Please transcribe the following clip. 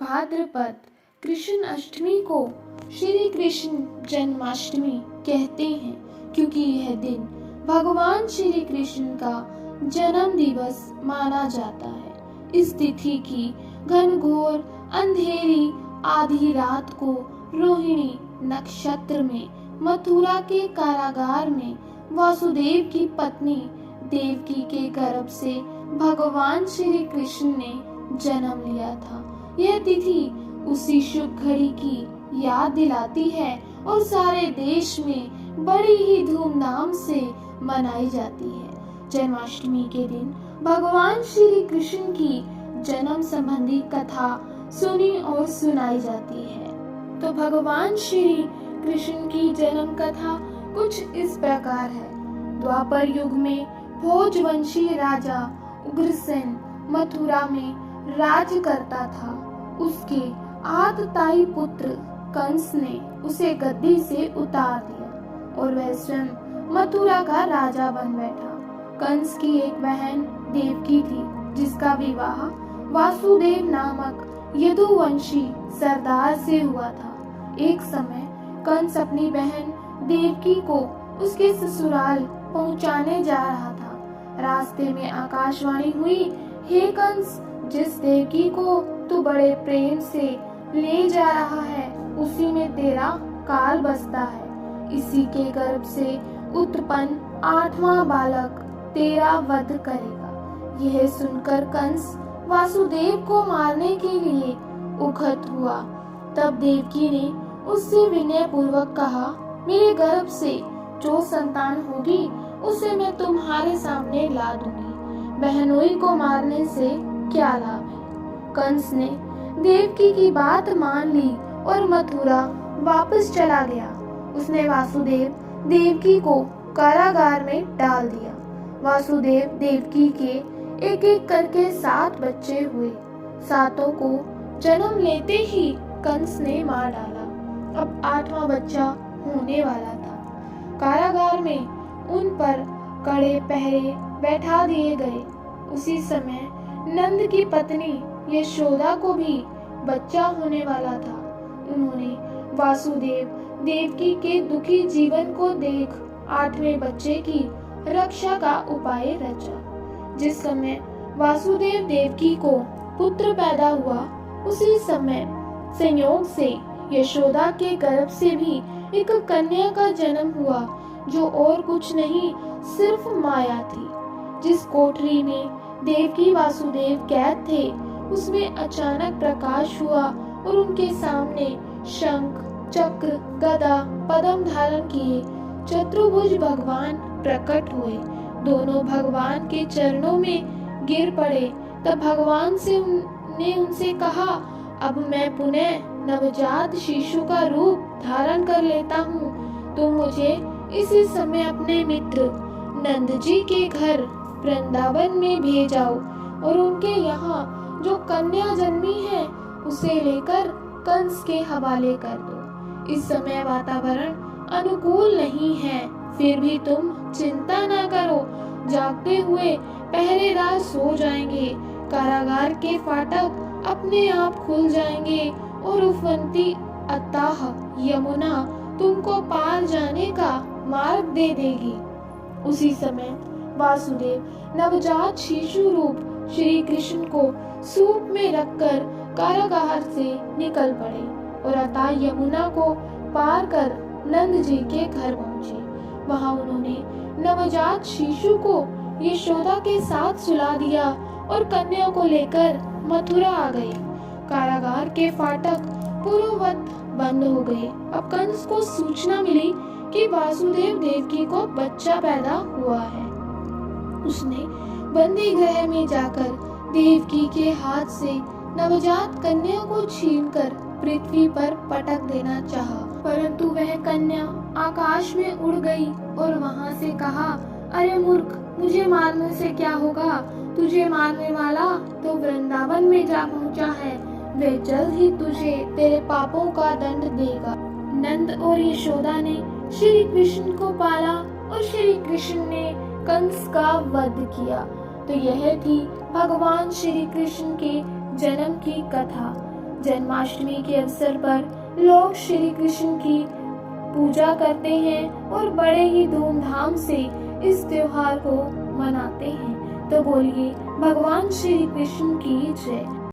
भाद्रपद कृष्ण अष्टमी को श्री कृष्ण जन्माष्टमी कहते हैं, क्योंकि यह दिन भगवान श्री कृष्ण का जन्म दिवस माना जाता है। इस तिथि की घनघोर अंधेरी आधी रात को रोहिणी नक्षत्र में मथुरा के कारागार में वासुदेव की पत्नी देवकी के गर्भ से भगवान श्री कृष्ण ने जन्म लिया था। यह तिथि उसी शुभ घड़ी की याद दिलाती है और सारे देश में बड़ी ही धूमधाम से मनाई जाती है। जन्माष्टमी के दिन भगवान श्री कृष्ण की जन्म संबंधी कथा सुनी और सुनाई जाती है। तो भगवान श्री कृष्ण की जन्म कथा कुछ इस प्रकार है। द्वापर युग में भोजवंशी राजा उग्रसेन मथुरा में राज करता था। उसके आतताई पुत्र कंस ने उसे गद्दी से उतार दिया और वह स्वयं मथुरा का राजा बन बैठा। कंस की एक बहन देवकी थी, जिसका विवाह वासुदेव नामक यदुवंशी सरदार से हुआ था। एक समय कंस अपनी बहन देवकी को उसके ससुराल पहुंचाने जा रहा था। रास्ते में आकाशवाणी हुई, हे कंस, जिस देवकी को तू बड़े प्रेम से ले जा रहा है, उसी में तेरा काल बसता है। इसी के गर्भ से उत्पन्न 8वां बालक तेरा वध करेगा। यह सुनकर कंस वासुदेव को मारने के लिए उद्यत हुआ। तब देवकी ने उससे विनय पूर्वक कहा, मेरे गर्भ से जो संतान होगी उसे मैं तुम्हारे सामने ला दूंगी। बहनोई को मारने से क्या लाभ है। कंस ने देवकी की बात मान ली और मथुरा वापस चला गया। उसने वासुदेव देवकी को कारागार में डाल दिया। वासुदेव देवकी के एक एक करके 7 बच्चे हुए। 7 को जन्म लेते ही कंस ने मार डाला। अब 8वां बच्चा होने वाला था। कारागार में उन पर कड़े पहरे बैठा दिए गए। उसी समय नंद की पत्नी यशोदा को भी बच्चा होने वाला था। उन्होंने वासुदेव देवकी के दुखी जीवन को देख 8वें बच्चे की रक्षा का उपाय रचा। जिस समय वासुदेव देवकी को पुत्र पैदा हुआ, उसी समय संयोग से यशोदा के गर्भ से भी एक कन्या का जन्म हुआ, जो और कुछ नहीं सिर्फ माया थी। जिस कोठरी में देवकी वासुदेव कैद थे, उसमें अचानक प्रकाश हुआ और उनके सामने शंख, चक्र, गदा, पद्म धारण किए चतुर्भुज भगवान प्रकट हुए। दोनों भगवान के चरणों में गिर पड़े। तब भगवान ने उनसे कहा, अब मैं पुनः नवजात शिशु का रूप धारण कर लेता हूँ। तुम मुझे इसी समय अपने मित्र नंद जी के घर वृंदावन में भेजाओ और उनके यहाँ जो कन्या जन्मी है उसे लेकर कंस के हवाले कर दो। इस समय वातावरण अनुकूल नहीं है, फिर भी तुम चिंता न करो। जागते हुए पहरेदार सो जाएंगे। कारागार के फाटक अपने आप खुल जाएंगे और उफनती अथाह यमुना तुमको पार जाने का मार्ग दे देगी। उसी समय वासुदेव नवजात शिशु रूप श्री कृष्ण को सूप में रखकर कारागार से निकल पड़े और अथाह यमुना को पार कर नंद जी के घर पहुंचे। वहां उन्होंने नवजात शिशु को यशोदा के साथ सुला दिया और कन्या को लेकर मथुरा आ गए। कारागार के फाटक पूर्ववत बंद हो गए। अब कंस को सूचना मिली कि वासुदेव देवकी को बच्चा पैदा हुआ है। उसने बंदी गृह में जाकर देवकी के हाथ से नवजात कन्या को छीनकर पृथ्वी पर पटक देना चाहा, परंतु वह कन्या आकाश में उड़ गई और वहां से कहा, अरे मूर्ख, मुझे मारने से क्या होगा। तुझे मारने वाला तो वृंदावन में जा पहुंचा है। वह जल्द ही तुझे तेरे पापों का दंड देगा। नंद और यशोदा ने श्री कृष्ण को पाला और श्री कृष्ण ने कंस का वध किया। तो यह थी भगवान श्री कृष्ण के जन्म की कथा। जन्माष्टमी के अवसर पर लोग श्री कृष्ण की पूजा करते हैं और बड़े ही धूमधाम से इस त्योहार को मनाते हैं। तो बोलिए भगवान श्री कृष्ण की जय।